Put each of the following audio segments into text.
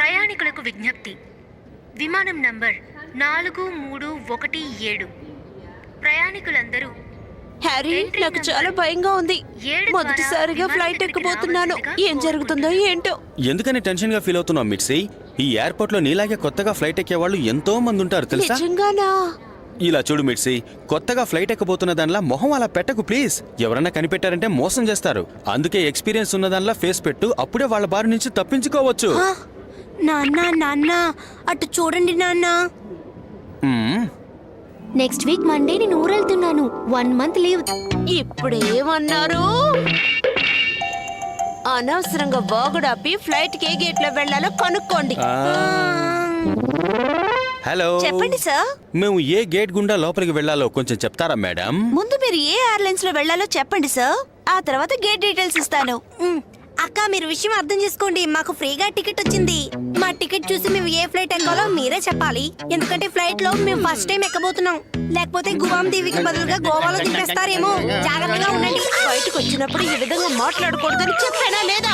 ప్రయాణికులకు విజ్ఞప్తి. విమానం నంబర్ 4317. ప్రయాణికులందరూ హ్యారీ, నాకు చాలా భయంగా ఉంది. మొదటిసారిగా ఫ్లైట్ ఎక్కబోతున్నాను. ఏం జరుగుతుందో ఏంటో. ఎందుకని టెన్షన్ గా ఫీల్ అవుతున్నావు మిట్సీ? ఈ ఎయిర్పోర్ట్ లో నీలాగే కొత్తగా ఫ్లైట్ ఎక్కే వాళ్ళు ఎంతో మంది ఉంటారు తెలుసా? నిజంగానా? ఇలా చూడు మిట్సీ, కొత్తగా ఫ్లైట్ ఎక్కబోతున్న దానిలా మొహం అలా పెట్టకు ప్లీజ్. ఎవరన్నా కనిపెట్టారంటే మోసం చేస్తారు. అందుకే ఎక్స్పీరియన్స్ ఉన్న దానిలా ఫేస్ పెట్టు, అప్పుడే వాళ్ళ బారి నుంచి తప్పించుకోవచ్చు. నాన్న అటు చూడండి నాన్న. నెక్స్ట్ వీక్ మండే నేను ఊరెళ్తున్నాను. 1 month లీవ్. ఇప్పుడేమన్నారు? అనవసరంగా వాగుడాపి ఫ్లైట్ కే గేట్ లో వెళ్ళాలో కనుక్కోండి. హలో, చెప్పండి సార్. మేము ఏ గేట్ గుండా లోపలికి వెళ్ళాలో కొంచెం చెప్తారా మేడం? ముందు మీరు ఏ ఎయిర్లైన్స్ లో వెళ్ళాలో చెప్పండి సార్. ఆ తర్వాత గేట్ డీటెయిల్స్ ఇస్తాను. అక్క, మీరు విషయం అర్థం చేసుకోండి. మాకు ఫ్రీగా టికెట్ వచ్చింది. మా టికెట్ చూసి మేము ఏ ఫ్లైట్ ఎక్కాలో మీరే చెప్పాలి. ఎందుకంటే ఫ్లైట్ లో మేము ఫస్ట్ టైం ఎక్కబోతున్నాం. లేకపోతే గువామ్ దీవికి బదులుగా గోవాలో దింపేస్తారేమో. జాగ్రత్తగా ఉండండి. బయటకు వచ్చినప్పుడు ఈ విధంగా మాట్లాడకూడదని చెప్పానా లేదా?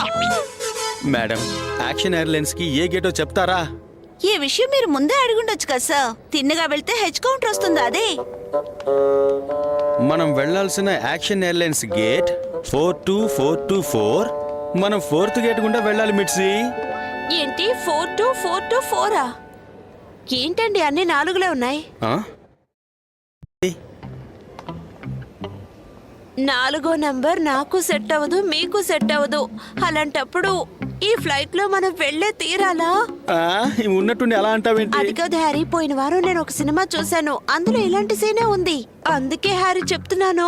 మేడం, యాక్షన్ ఎయిర్లైన్స్ కి ఏ గేటో చెప్తారా? ఈ విషయం మీరు ముందే అడుగుండొచ్చు కదా సార్. తిన్నగా వెళ్తే హెచ్ కౌంటర్ వస్తుంది. అదే మనం వెళ్లాల్సిన యాక్షన్ ఎయిర్లైన్స్ గేట్ 42424. మనం 4th గేట్ గుండా వెళ్ళాలి మిట్సీ. ఏంటి 42424? ఏంటండి అన్ని 4లే ఉన్నాయి? 4వ నంబర్ నాకు సెట్ అవ్వదు, మీకు సెట్ అవ్వదు. అలాంటప్పుడు ఈ ఫ్లైట్ లో మనం వెళ్లే తీరాలా? ఉన్నట్టుండి ఎలా అంటావేంటి? అది కాదు హ్యారీ, పోయిన వారం నేను ఒక సినిమా చూశాను. అందులో ఇలాంటి సీనే ఉంది. అందుకే హ్యారీ చెప్తున్నాను.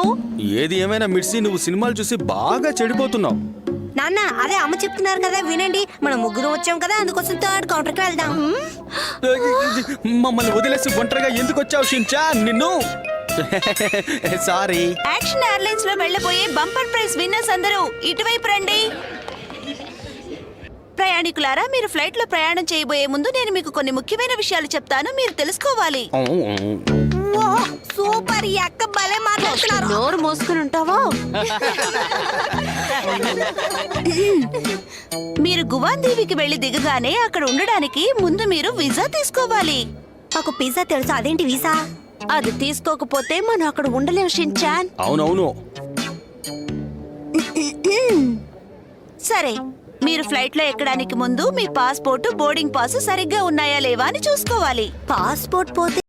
ఏది ఏమైనా మిట్సీ, నువ్వు సినిమాలు చూసి బాగా చెడిపోతున్నావు. నాన్న, అదే అమ్మ చెప్తున్నారు కదా, వినండి. మనం ముగ్గురు వచ్చాం కదా, అందుకోసం 3rd కౌంటర్ కి వెళ్దాం. మమ్మల్ని వదిలేసి ఒంటరిగా ఎందుకు వచ్చావు షించా? నిన్ను సారీ. యాక్షన్ ఎయిర్లైన్స్ లో వెళ్ళబోయే బంపర్ ప్రైజ్ విన్నర్స్ అందరూ ఇటువైపు రండి. ప్రయాణికులారా, మీరు ఫ్లైట్ లో ప్రయాణం చేయబోయే ముందు నేను మీకు కొన్ని ముఖ్యమైన విషయాలు చెప్తాను, మీరు తెలుసుకోవాలి. సూపర్, ఈ అక్క భలే మాట్లాడుతున్నారు. నోరు మోసుకుని ఉంటావా? మీరు గువామ్ దీవికి వెళ్లి దిగగానే అక్కడ ఉండడానికి ముందు మీరు వీసా తీసుకోవాలి. మాకు పిజ్జా తెలుసు, అదేంటి వీసా? అది తీసుకోకపోతే మనం అక్కడ ఉండలేం షిన్చాన్. అవునవును. సరే, మీరు ఫ్లైట్ లో ఎక్కడానికి ముందు మీ పాస్పోర్ట్, బోర్డింగ్ పాస్ సరిగ్గా ఉన్నాయా లేవా అని చూసుకోవాలి. పాస్పోర్ట్ పోతే